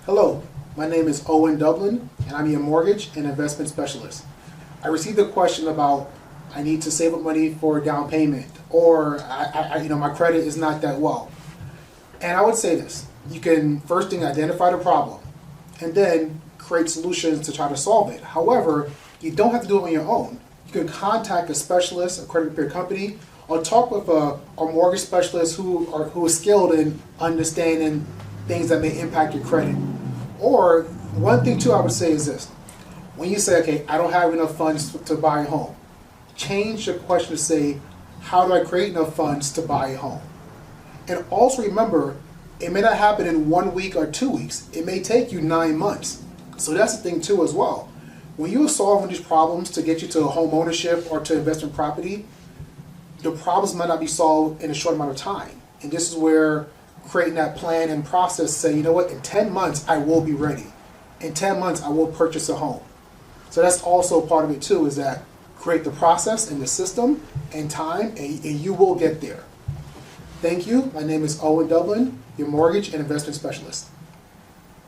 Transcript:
Hello, my name is Owen Dublin, and I'm your mortgage and investment specialist. I received a question about I need to save up money for a down payment, or my credit is not that well. And I would say this: you can first thing identify the problem, and then create solutions to try to solve it. However, you don't have to do it on your own. You can contact a specialist, a credit repair company, or talk with a mortgage specialist who is skilled in understanding things that may impact your credit. Or one thing too I would say is this: when you say, okay, I don't have enough funds to buy a home, change your question to say, how do I create enough funds to buy a home? And also remember, it may not happen in 1 week or 2 weeks. It may take you 9 months. So that's the thing too as well. When you're solving these problems to get you to home ownership or to investment property, the problems might not be solved in a short amount of time. And this is where creating that plan and process, say, you know what, in 10 months I will be ready. In 10 months I will purchase a home. So that's also part of it too, is that create the process and the system and time, and you will get there. Thank you. My name is Owen Dublin, your mortgage and investment specialist.